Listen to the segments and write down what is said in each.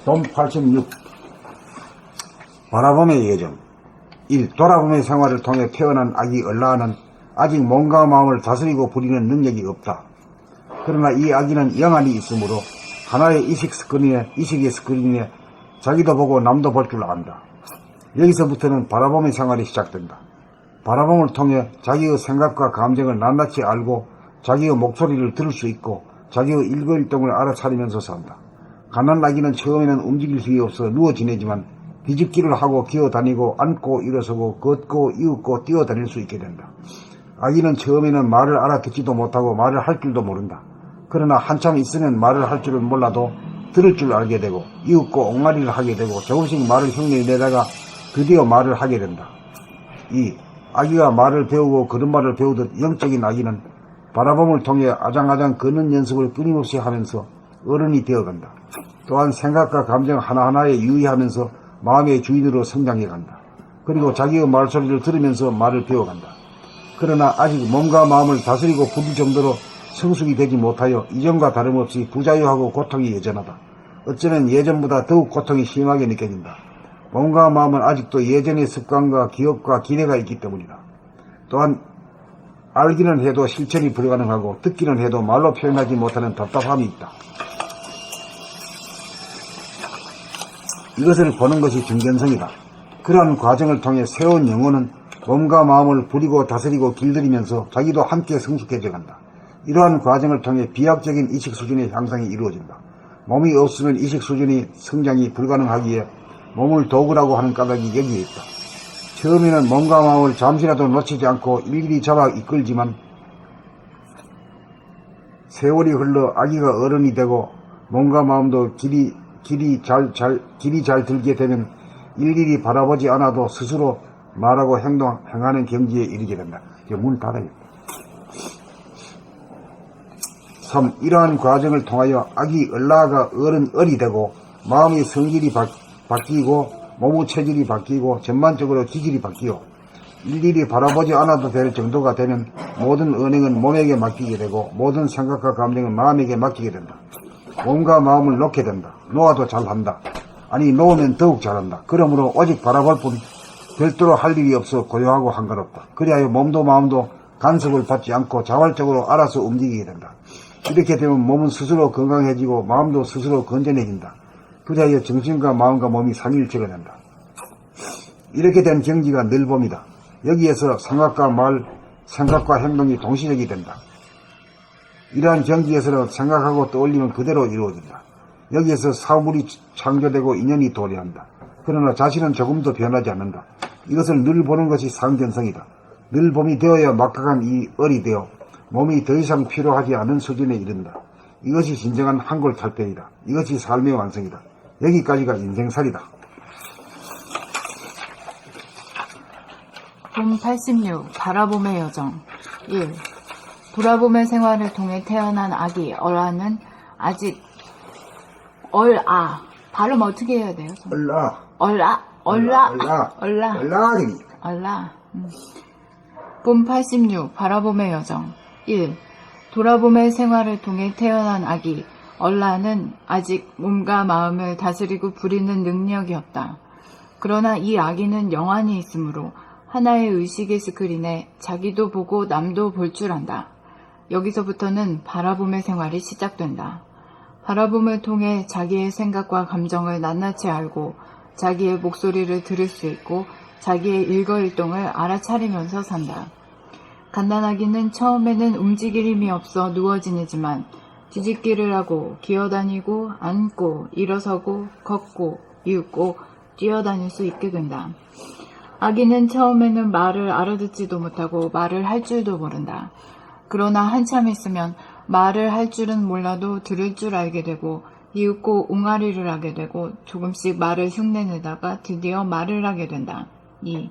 돈 86. 바라봄의 예정. 1. 돌아봄의 생활을 통해 태어난 아기 얼라는 아직 몸과 마음을 다스리고 부리는 능력이 없다. 그러나 이 아기는 영안이 있으므로 하나의 이식의 스크린에 자기도 보고 남도 볼 줄 안다. 여기서부터는 바라봄의 생활이 시작된다. 바라봄을 통해 자기의 생각과 감정을 낱낱이 알고 자기의 목소리를 들을 수 있고 자기의 일거일동을 알아차리면서 산다. 가난 아기는 처음에는 움직일 수 없어 누워 지내지만 뒤집기를 하고 기어다니고 앉고 일어서고 걷고 이윽고 뛰어다닐 수 있게 된다. 아기는 처음에는 말을 알아듣지도 못하고 말을 할 줄도 모른다. 그러나 한참 있으면 말을 할 줄은 몰라도 들을 줄 알게 되고 이윽고 옹알이를 하게 되고 조금씩 말을 흉내내다가 드디어 말을 하게 된다. 2. 아기가 말을 배우고 걸음마를 배우듯 영적인 아기는 바라봄을 통해 아장아장 걷는 연습을 끊임없이 하면서 어른이 되어간다. 또한 생각과 감정 하나하나에 유의하면서 마음의 주인으로 성장해간다. 그리고 자기의 말소리를 들으면서 말을 배워간다. 그러나 아직 몸과 마음을 다스리고 부릴 정도로 성숙이 되지 못하여 이전과 다름없이 부자유하고 고통이 여전하다. 어쩌면 예전보다 더욱 고통이 심하게 느껴진다. 몸과 마음은 아직도 예전의 습관과 기억과 기대가 있기 때문이다. 또한 알기는 해도 실천이 불가능하고 듣기는 해도 말로 표현하지 못하는 답답함이 있다. 이것을 보는 것이 중견성이다. 그러한 과정을 통해 세운 영혼은 몸과 마음을 부리고 다스리고 길들이면서 자기도 함께 성숙해져 간다. 이러한 과정을 통해 비약적인 이식 수준의 향상이 이루어진다. 몸이 없으면 이식 수준의 성장이 불가능하기에 몸을 도구라고 하는 까닭이 여기에 있다. 처음에는 몸과 마음을 잠시라도 놓치지 않고 일일이 잡아 이끌지만 세월이 흘러 아기가 어른이 되고 몸과 마음도 길이 잘 들게 되면 일일이 바라보지 않아도 스스로 말하고 행하는 경지에 이르게 된다. 문 닫아요. 3. 이러한 과정을 통하여 아기 얼라가 어른이 되고 마음의 성질이 바뀌고 몸의 체질이 바뀌고 전반적으로 기질이 바뀌어 일일이 바라보지 않아도 될 정도가 되면 모든 언행은 몸에게 맡기게 되고 모든 생각과 감정은 마음에게 맡기게 된다. 몸과 마음을 놓게 된다. 놓아도 잘한다. 아니 놓으면 더욱 잘한다. 그러므로 오직 바라볼 뿐 별도로 할 일이 없어 고요하고 한가롭다. 그리하여 몸도 마음도 간섭을 받지 않고 자발적으로 알아서 움직이게 된다. 이렇게 되면 몸은 스스로 건강해지고 마음도 스스로 건전해진다. 그리하여 정신과 마음과 몸이 삼일체가 된다. 이렇게 된 경지가 늘봄이다. 여기에서 생각과 행동이 동시적이 된다. 이러한 경지에서는 생각하고 떠올리면 그대로 이루어진다. 여기에서 사물이 창조되고 인연이 도래한다. 그러나 자신은 조금도 변하지 않는다. 이것을 늘 보는 것이 상견성이다. 늘 봄이 되어야 막강한 이 얼이 되어 몸이 더 이상 필요하지 않은 수준에 이른다. 이것이 진정한 한골탈패이다. 이것이 삶의 완성이다. 여기까지가 인생살이다. 봄 86. 바라봄의 여정. 1. 돌아봄의 생활을 통해 태어난 아기 얼라는 아직 발음 어떻게 해야 돼요? 얼라. 봄 86. 바라봄의 여정. 1. 돌아봄의 생활을 통해 태어난 아기 얼라는 아직 몸과 마음을 다스리고 부리는 능력이 없다. 그러나 이 아기는 영안이 있으므로 하나의 의식의 스크린에 자기도 보고 남도 볼 줄 안다. 여기서부터는 바라봄의 생활이 시작된다. 바라봄을 통해 자기의 생각과 감정을 낱낱이 알고 자기의 목소리를 들을 수 있고 자기의 일거일동을 알아차리면서 산다. 갓난아기는 처음에는 움직일 힘이 없어 누워 지내지만 뒤집기를 하고 기어다니고 앉고 일어서고 걷고 이윽고 뛰어다닐 수 있게 된다. 아기는 처음에는 말을 알아듣지도 못하고 말을 할 줄도 모른다. 그러나 한참 있으면 말을 할 줄은 몰라도 들을 줄 알게 되고 이윽고 옹알이를 하게 되고 조금씩 말을 흉내내다가 드디어 말을 하게 된다. 2.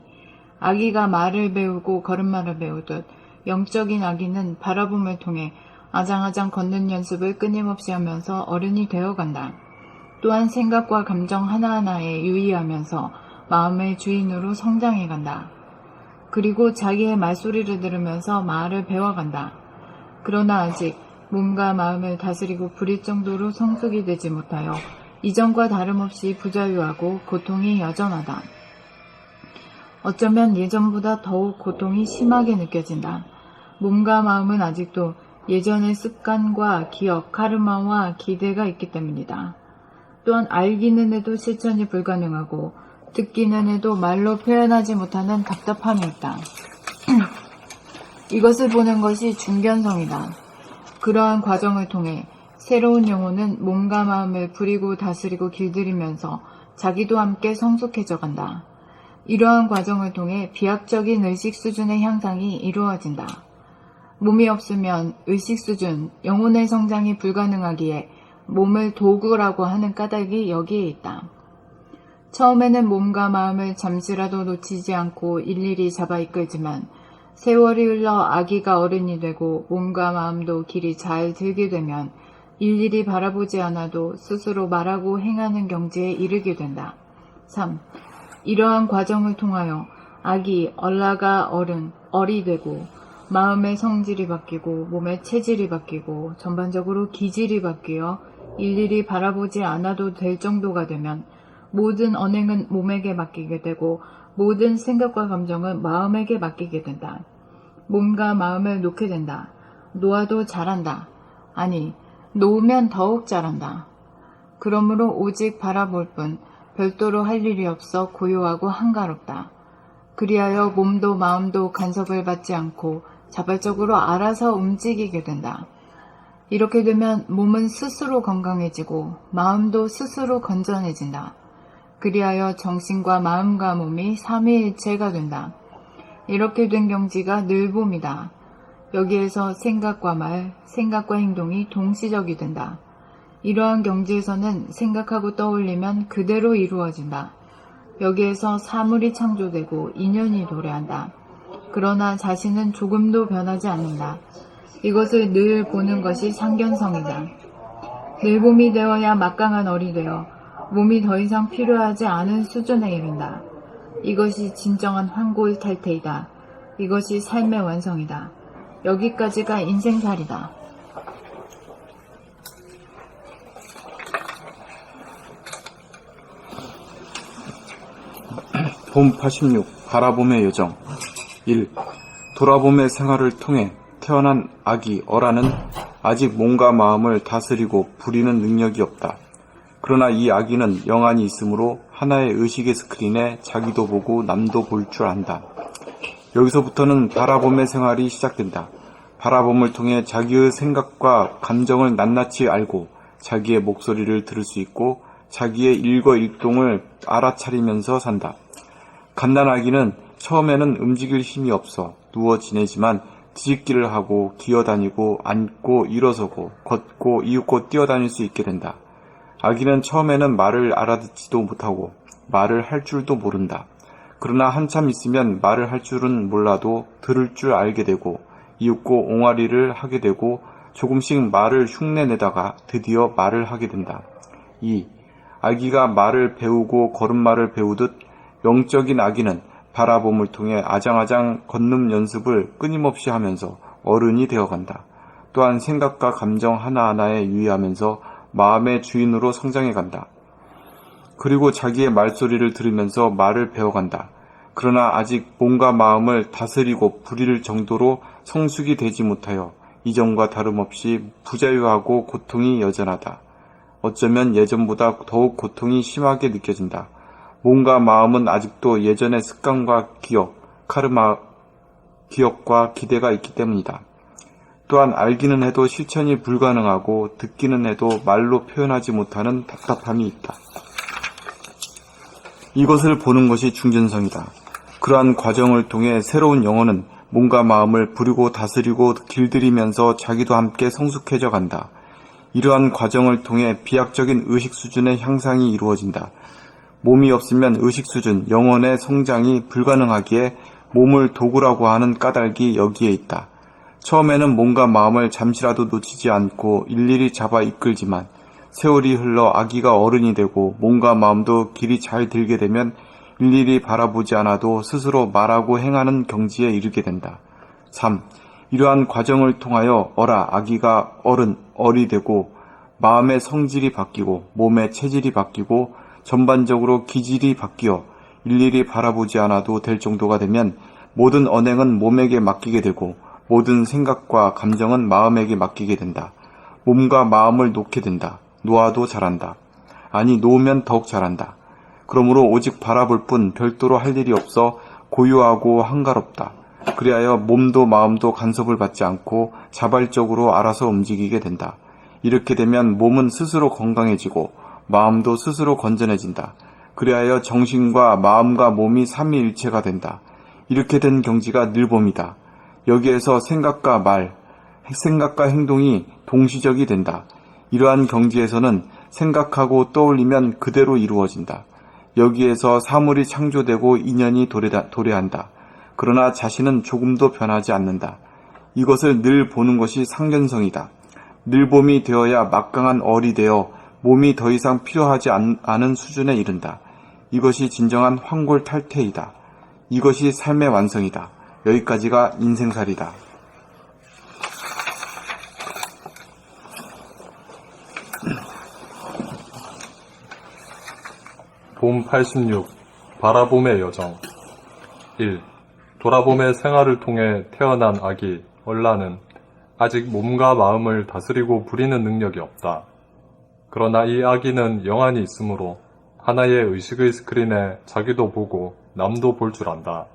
아기가 말을 배우고 걸음마를 배우듯 영적인 아기는 바라봄을 통해 아장아장 걷는 연습을 끊임없이 하면서 어른이 되어간다. 또한 생각과 감정 하나하나에 유의하면서 마음의 주인으로 성장해간다. 그리고 자기의 말소리를 들으면서 말을 배워간다. 그러나 아직 몸과 마음을 다스리고 부릴 정도로 성숙이 되지 못하여 이전과 다름없이 부자유하고 고통이 여전하다. 어쩌면 예전보다 더욱 고통이 심하게 느껴진다. 몸과 마음은 아직도 예전의 습관과 기억, 카르마와 기대가 있기 때문이다. 또한 알기는 해도 실천이 불가능하고 듣기는 해도 말로 표현하지 못하는 답답함이 있다. 이것을 보는 것이 중견성이다. 그러한 과정을 통해 새로운 영혼은 몸과 마음을 부리고 다스리고 길들이면서 자기도 함께 성숙해져 간다. 이러한 과정을 통해 비약적인 의식 수준의 향상이 이루어진다. 몸이 없으면 의식 수준, 영혼의 성장이 불가능하기에 몸을 도구라고 하는 까닭이 여기에 있다. 처음에는 몸과 마음을 잠시라도 놓치지 않고 일일이 잡아 이끌지만 세월이 흘러 아기가 어른이 되고 몸과 마음도 길이 잘 들게 되면 일일이 바라보지 않아도 스스로 말하고 행하는 경지에 이르게 된다. 3. 이러한 과정을 통하여 아기, 얼라가 어른, 어리 되고 마음의 성질이 바뀌고 몸의 체질이 바뀌고 전반적으로 기질이 바뀌어 일일이 바라보지 않아도 될 정도가 되면 모든 언행은 몸에게 맡기게 되고 모든 생각과 감정은 마음에게 맡기게 된다. 몸과 마음을 놓게 된다. 놓아도 잘한다. 아니, 놓으면 더욱 잘한다. 그러므로 오직 바라볼 뿐 별도로 할 일이 없어 고요하고 한가롭다. 그리하여 몸도 마음도 간섭을 받지 않고 자발적으로 알아서 움직이게 된다. 이렇게 되면 몸은 스스로 건강해지고 마음도 스스로 건전해진다. 그리하여 정신과 마음과 몸이 삼위일체가 된다. 이렇게 된 경지가 늘봄이다. 여기에서 생각과 말, 생각과 행동이 동시적이 된다. 이러한 경지에서는 생각하고 떠올리면 그대로 이루어진다. 여기에서 사물이 창조되고 인연이 도래한다. 그러나 자신은 조금도 변하지 않는다. 이것을 늘 보는 것이 상견성이다. 늘봄이 되어야 막강한 어리 되어 몸이 더 이상 필요하지 않은 수준에 이른다. 이것이 진정한 환골탈태이다. 이것이 삶의 완성이다. 여기까지가 인생살이다. 봄 86 바라봄의 여정 1. 돌아봄의 생활을 통해 태어난 아기 어라는 아직 몸과 마음을 다스리고 부리는 능력이 없다. 그러나 이 아기는 영안이 있으므로 하나의 의식의 스크린에 자기도 보고 남도 볼 줄 안다. 여기서부터는 바라봄의 생활이 시작된다. 바라봄을 통해 자기의 생각과 감정을 낱낱이 알고 자기의 목소리를 들을 수 있고 자기의 일거일동을 알아차리면서 산다. 갓난아기는 처음에는 움직일 힘이 없어 누워 지내지만 뒤집기를 하고 기어다니고 앉고 일어서고 걷고 이윽고 뛰어다닐 수 있게 된다. 아기는 처음에는 말을 알아듣지도 못하고 말을 할 줄도 모른다. 그러나 한참 있으면 말을 할 줄은 몰라도 들을 줄 알게 되고 이윽고 옹알이를 하게 되고 조금씩 말을 흉내내다가 드디어 말을 하게 된다. 2. 아기가 말을 배우고 걸음마를 배우듯 영적인 아기는 바라봄을 통해 아장아장 걷는 연습을 끊임없이 하면서 어른이 되어간다. 또한 생각과 감정 하나하나에 유의하면서 마음의 주인으로 성장해간다. 그리고 자기의 말소리를 들으면서 말을 배워간다. 그러나 아직 몸과 마음을 다스리고 부릴 정도로 성숙이 되지 못하여 이전과 다름없이 부자유하고 고통이 여전하다. 어쩌면 예전보다 더욱 고통이 심하게 느껴진다. 몸과 마음은 아직도 예전의 습관과 기억, 기억과 기대가 있기 때문이다. 또한 알기는 해도 실천이 불가능하고 듣기는 해도 말로 표현하지 못하는 답답함이 있다. 이것을 보는 것이 중전성이다. 그러한 과정을 통해 새로운 영혼은 몸과 마음을 부리고 다스리고 길들이면서 자기도 함께 성숙해져 간다. 이러한 과정을 통해 비약적인 의식 수준의 향상이 이루어진다. 몸이 없으면 의식 수준, 영혼의 성장이 불가능하기에 몸을 도구라고 하는 까닭이 여기에 있다. 처음에는 몸과 마음을 잠시라도 놓치지 않고 일일이 잡아 이끌지만 세월이 흘러 아기가 어른이 되고 몸과 마음도 길이 잘 들게 되면 일일이 바라보지 않아도 스스로 말하고 행하는 경지에 이르게 된다. 3. 이러한 과정을 통하여 아기가 어른, 어리 되고 마음의 성질이 바뀌고 몸의 체질이 바뀌고 전반적으로 기질이 바뀌어 일일이 바라보지 않아도 될 정도가 되면 모든 언행은 몸에게 맡기게 되고 모든 생각과 감정은 마음에게 맡기게 된다. 몸과 마음을 놓게 된다. 놓아도 잘한다. 아니 놓으면 더욱 잘한다. 그러므로 오직 바라볼 뿐 별도로 할 일이 없어 고요하고 한가롭다. 그리하여 몸도 마음도 간섭을 받지 않고 자발적으로 알아서 움직이게 된다. 이렇게 되면 몸은 스스로 건강해지고 마음도 스스로 건전해진다. 그리하여 정신과 마음과 몸이 삼위일체가 된다. 이렇게 된 경지가 늘봄이다. 여기에서 생각과 말, 생각과 행동이 동시적이 된다. 이러한 경지에서는 생각하고 떠올리면 그대로 이루어진다. 여기에서 사물이 창조되고 인연이 도래한다. 그러나 자신은 조금도 변하지 않는다. 이것을 늘 보는 것이 상견성이다. 늘봄이 되어야 막강한 얼이 되어 몸이 더 이상 필요하지 않은 수준에 이른다. 이것이 진정한 황골탈퇴이다. 이것이 삶의 완성이다. 여기까지가 인생살이다. 봄 86 바라봄의 여정 1. 돌아봄의 생활을 통해 태어난 아기 얼라는 아직 몸과 마음을 다스리고 부리는 능력이 없다. 그러나 이 아기는 영안이 있으므로 하나의 의식의 스크린에 자기도 보고 남도 볼 줄 안다.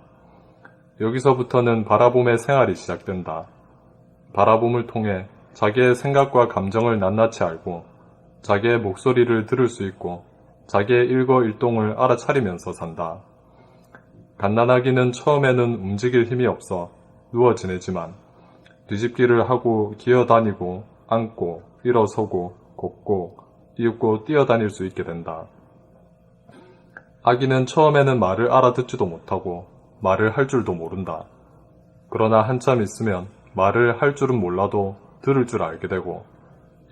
여기서부터는 바라봄의 생활이 시작된다. 바라봄을 통해 자기의 생각과 감정을 낱낱이 알고 자기의 목소리를 들을 수 있고 자기의 일거일동을 알아차리면서 산다. 갓난아기는 처음에는 움직일 힘이 없어 누워 지내지만 뒤집기를 하고 기어다니고 앉고 일어서고 걷고 이윽고 뛰어다닐 수 있게 된다. 아기는 처음에는 말을 알아듣지도 못하고 말을 할 줄도 모른다. 그러나 한참 있으면 말을 할 줄은 몰라도 들을 줄 알게 되고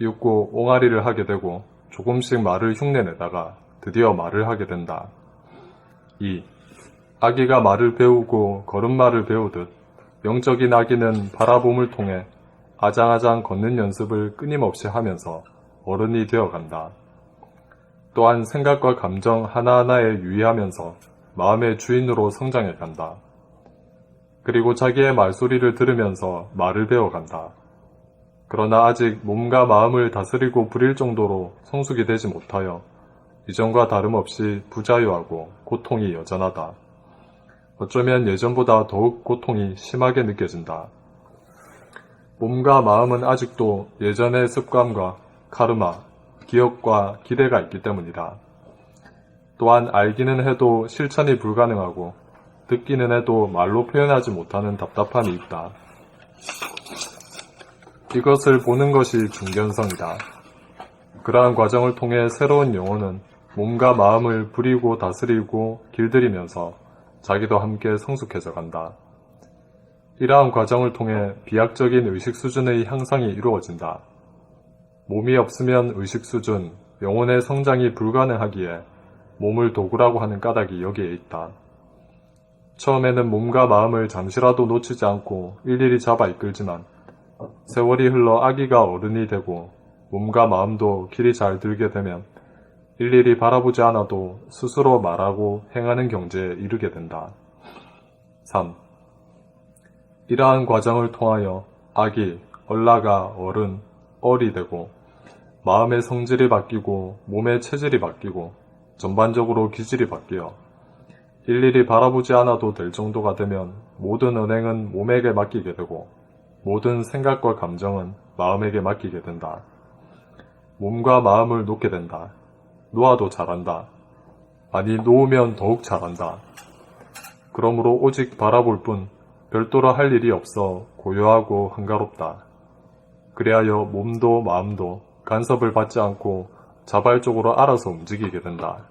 이윽고 옹알이를 하게 되고 조금씩 말을 흉내내다가 드디어 말을 하게 된다. 2. 아기가 말을 배우고 걸음마를 배우듯 영적인 아기는 바라봄을 통해 아장아장 걷는 연습을 끊임없이 하면서 어른이 되어간다. 또한 생각과 감정 하나하나에 유의하면서 마음의 주인으로 성장해간다. 그리고 자기의 말소리를 들으면서 말을 배워간다. 그러나 아직 몸과 마음을 다스리고 부릴 정도로 성숙이 되지 못하여 이전과 다름없이 부자유하고 고통이 여전하다. 어쩌면 예전보다 더욱 고통이 심하게 느껴진다. 몸과 마음은 아직도 예전의 습관과 카르마, 기억과 기대가 있기 때문이다. 또한 알기는 해도 실천이 불가능하고 듣기는 해도 말로 표현하지 못하는 답답함이 있다. 이것을 보는 것이 중견성이다. 그러한 과정을 통해 새로운 영혼은 몸과 마음을 부리고 다스리고 길들이면서 자기도 함께 성숙해져 간다. 이러한 과정을 통해 비약적인 의식 수준의 향상이 이루어진다. 몸이 없으면 의식 수준, 영혼의 성장이 불가능하기에 몸을 도구라고 하는 까닭이 여기에 있다. 처음에는 몸과 마음을 잠시라도 놓치지 않고 일일이 잡아 이끌지만 세월이 흘러 아기가 어른이 되고 몸과 마음도 길이 잘 들게 되면 일일이 바라보지 않아도 스스로 말하고 행하는 경지에 이르게 된다. 3. 이러한 과정을 통하여 아기, 얼라가 어른, 얼이 되고 마음의 성질이 바뀌고 몸의 체질이 바뀌고 전반적으로 기질이 바뀌어 일일이 바라보지 않아도 될 정도가 되면 모든 언행은 몸에게 맡기게 되고 모든 생각과 감정은 마음에게 맡기게 된다. 몸과 마음을 놓게 된다. 놓아도 잘한다. 아니 놓으면 더욱 잘한다. 그러므로 오직 바라볼 뿐 별도로 할 일이 없어 고요하고 한가롭다. 그리하여 몸도 마음도 간섭을 받지 않고 자발적으로 알아서 움직이게 된다.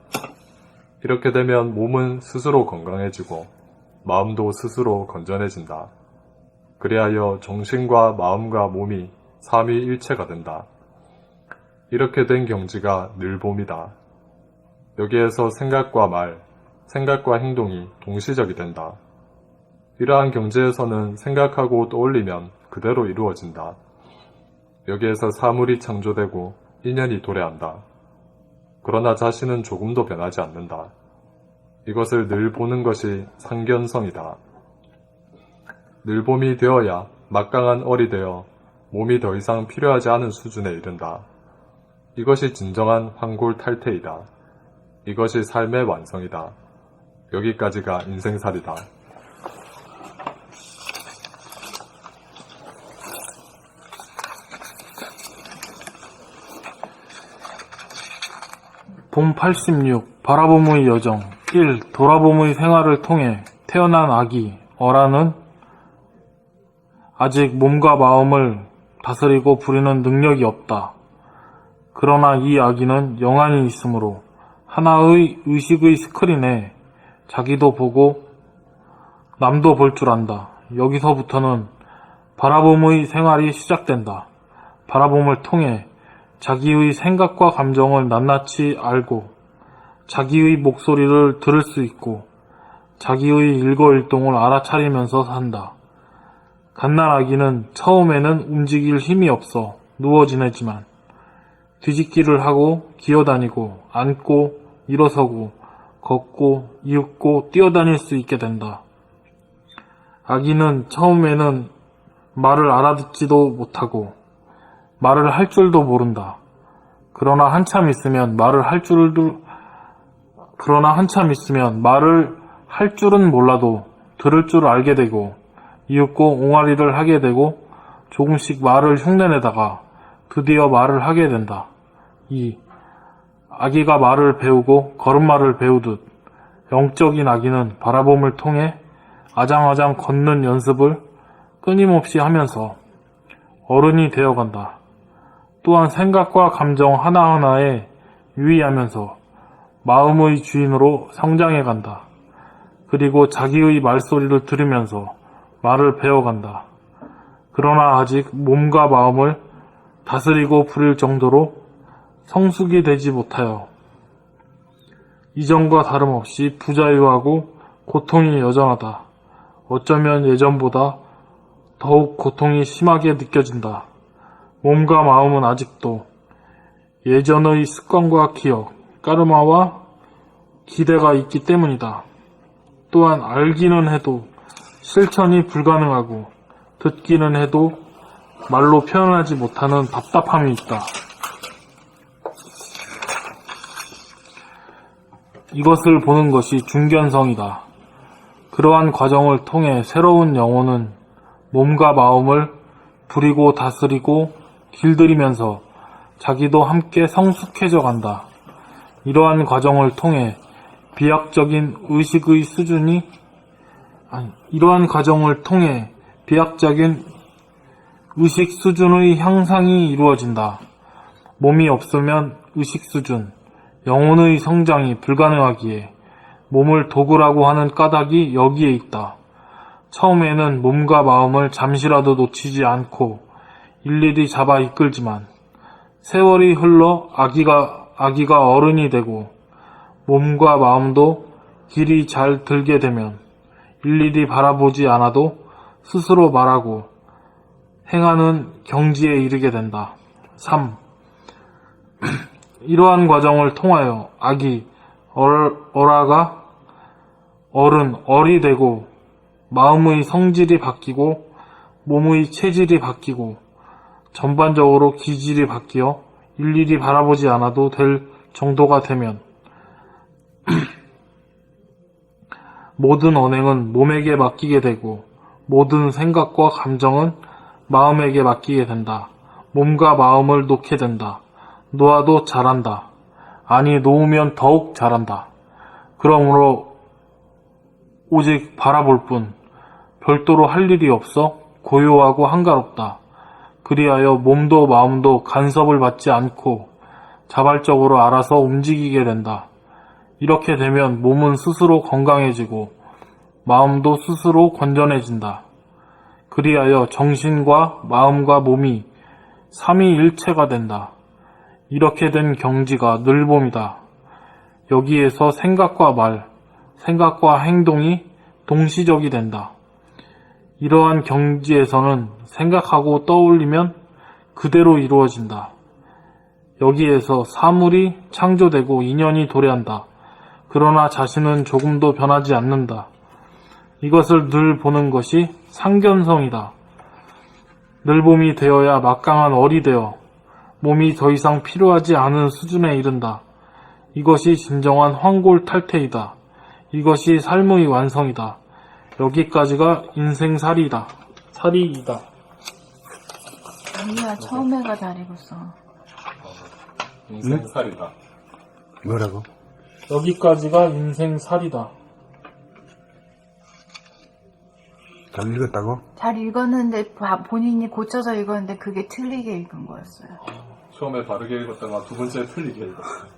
이렇게 되면 몸은 스스로 건강해지고 마음도 스스로 건전해진다. 그리하여 정신과 마음과 몸이 삼위일체가 된다. 이렇게 된 경지가 늘봄이다. 여기에서 생각과 말, 생각과 행동이 동시적이 된다. 이러한 경지에서는 생각하고 떠올리면 그대로 이루어진다. 여기에서 사물이 창조되고 인연이 도래한다. 그러나 자신은 조금도 변하지 않는다. 이것을 늘 보는 것이 상견성이다. 늘 봄이 되어야 막강한 얼이 되어 몸이 더 이상 필요하지 않은 수준에 이른다. 이것이 진정한 환골탈태이다. 이것이 삶의 완성이다. 여기까지가 인생살이다. 봄 86 바라봄의 여정 1. 돌아봄의 생활을 통해 태어난 아기 어라는 아직 몸과 마음을 다스리고 부리는 능력이 없다. 그러나 이 아기는 영안이 있으므로 하나의 의식의 스크린에 자기도 보고 남도 볼 줄 안다. 여기서부터는 바라봄의 생활이 시작된다. 바라봄을 통해 자기의 생각과 감정을 낱낱이 알고 자기의 목소리를 들을 수 있고 자기의 일거일동을 알아차리면서 산다. 갓난아기는 처음에는 움직일 힘이 없어 누워 지내지만 뒤집기를 하고 기어다니고 앉고 일어서고 걷고 이윽고 뛰어다닐 수 있게 된다. 아기는 처음에는 말을 알아듣지도 못하고 말을 할 줄도 모른다. 그러나 한참 있으면 말을 할 줄은 몰라도 들을 줄 알게 되고 이윽고 옹알이를 하게 되고 조금씩 말을 흉내내다가 드디어 말을 하게 된다. 2. 아기가 말을 배우고 걸음마를 배우듯 영적인 아기는 바라봄을 통해 아장아장 걷는 연습을 끊임없이 하면서 어른이 되어간다. 또한 생각과 감정 하나하나에 유의하면서 마음의 주인으로 성장해간다. 그리고 자기의 말소리를 들으면서 말을 배워간다. 그러나 아직 몸과 마음을 다스리고 부릴 정도로 성숙이 되지 못하여 이전과 다름없이 부자유하고 고통이 여전하다. 어쩌면 예전보다 더욱 고통이 심하게 느껴진다. 몸과 마음은 아직도 예전의 습관과 기억, 까르마와 기대가 있기 때문이다. 또한 알기는 해도 실천이 불가능하고 듣기는 해도 말로 표현하지 못하는 답답함이 있다. 이것을 보는 것이 중견성이다. 그러한 과정을 통해 새로운 영혼은 몸과 마음을 부리고 다스리고 길들이면서 자기도 함께 성숙해져 간다. 이러한 과정을 통해 비약적인 의식 수준의 향상이 이루어진다. 몸이 없으면 의식 수준, 영혼의 성장이 불가능하기에 몸을 도구라고 하는 까닭이 여기에 있다. 처음에는 몸과 마음을 잠시라도 놓치지 않고 일일이 잡아 이끌지만 세월이 흘러 아기가 어른이 되고 몸과 마음도 길이 잘 들게 되면 일일이 바라보지 않아도 스스로 말하고 행하는 경지에 이르게 된다. 3. 이러한 과정을 통하여 아기 어라가 어리 되고 마음의 성질이 바뀌고 몸의 체질이 바뀌고 전반적으로 기질이 바뀌어 일일이 바라보지 않아도 될 정도가 되면 모든 언행은 몸에게 맡기게 되고 모든 생각과 감정은 마음에게 맡기게 된다. 몸과 마음을 놓게 된다. 놓아도 잘한다. 아니 놓으면 더욱 잘한다. 그러므로 오직 바라볼 뿐 별도로 할 일이 없어 고요하고 한가롭다. 그리하여 몸도 마음도 간섭을 받지 않고 자발적으로 알아서 움직이게 된다. 이렇게 되면 몸은 스스로 건강해지고 마음도 스스로 건전해진다. 그리하여 정신과 마음과 몸이 삼위일체가 된다. 이렇게 된 경지가 늘봄이다. 여기에서 생각과 말, 생각과 행동이 동시적이 된다. 이러한 경지에서는 생각하고 떠올리면 그대로 이루어진다. 여기에서 사물이 창조되고 인연이 도래한다. 그러나 자신은 조금도 변하지 않는다. 이것을 늘 보는 것이 상견성이다. 늘봄이 되어야 막강한 얼이 되어 몸이 더 이상 필요하지 않은 수준에 이른다. 이것이 진정한 황골탈퇴이다. 이것이 삶의 완성이다. 여기까지가 인생살이다. 살이이다. 아니야, 처음에가 잘 읽었어. 인생살이다. 뭐라고? 여기까지가 인생살이다. 잘 읽었다고? 잘 읽었는데 본인이 고쳐서 읽었는데 그게 틀리게 읽은 거였어요. 처음에 바르게 읽었다가 두 번째 틀리게 읽었어요.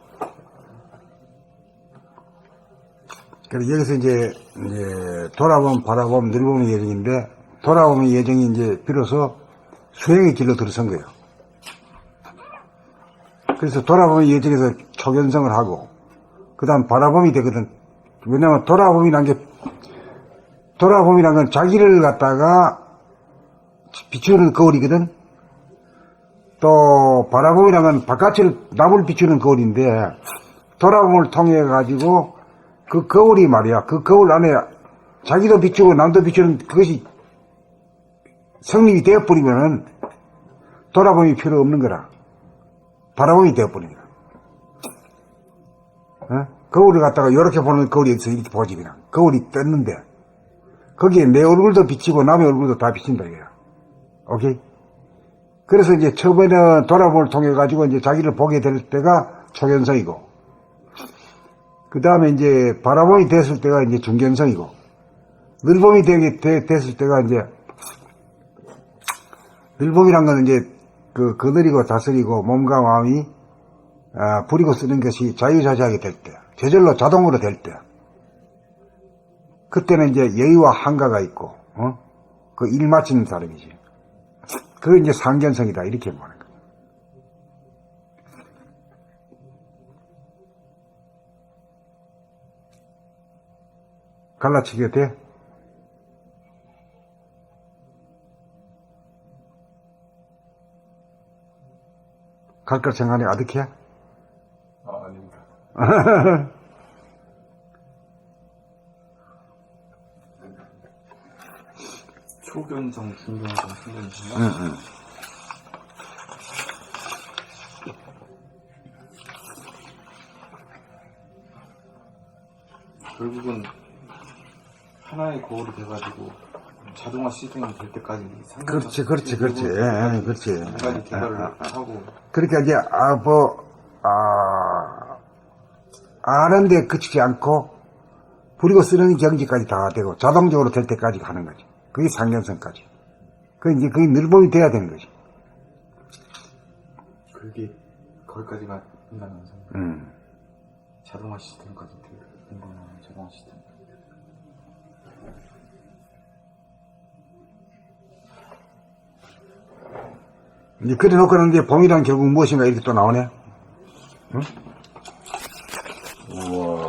그래서 여기서 이제 돌아봄, 바라봄, 늘봄의 예정인데, 돌아봄의 예정이 이제 비로소 수행의 길로 들어선 거예요. 그래서 돌아봄의 예정에서 초견성을 하고, 그 다음 바라봄이 되거든. 왜냐면 돌아봄이란 건 자기를 갖다가 비추는 거울이거든. 또 바라봄이란 건 바깥을 남을 비추는 거울인데, 돌아봄을 통해 가지고 그 거울이 말이야, 그 거울 안에 자기도 비추고 남도 비추는 그것이 성립이 되어버리면은 돌아봄이 필요 없는 거라. 바라봄이 되어버리는 거야. 어? 거울을 갖다가 이렇게 보는 거울이 있어. 이렇게 보지 그냥. 거울이 떴는데 거기에 내 얼굴도 비치고 남의 얼굴도 다 비친다 이거야. 오케이? 그래서 이제 처음에는 돌아봄을 통해 가지고 이제 자기를 보게 될 때가 초견성이고, 그 다음에 이제 바라봄이 됐을 때가 이제 중견성이고, 늘봄이 됐을 때가 이제, 늘봄이란 건 이제 거느리고 다스리고 몸과 마음이 부리고 쓰는 것이 자유자재하게 될 때, 저절로 자동으로 될 때, 그때는 이제 여유와 한가가 있고, 그 일 마치는 사람이지. 그게 이제 상견성이다 이렇게 보는 거야. 갈라치게 돼? 갈 걸 생각하니 아득해? 아닙니다. 초견성, 중견성, 순견성. 응. 결국은 하나의 거울이 돼가지고 자동화 시스템이 될 때까지 그렇지. 예, 그렇지. 까지 개발을 하고. 그러니까 이제, 아는데 그치지 않고, 부리고 쓰는 경지까지 다 되고, 자동적으로 될 때까지 가는 거지. 그게 상견성까지. 그게 늘봄이 돼야 되는 거지. 그게 거기까지가 인간원성. 자동화 시스템까지 된 거는 자동화 시스템. 이제 그래 놓고는 이제 봄이란 결국 무엇인가 이렇게 또 나오네. 응? 우와.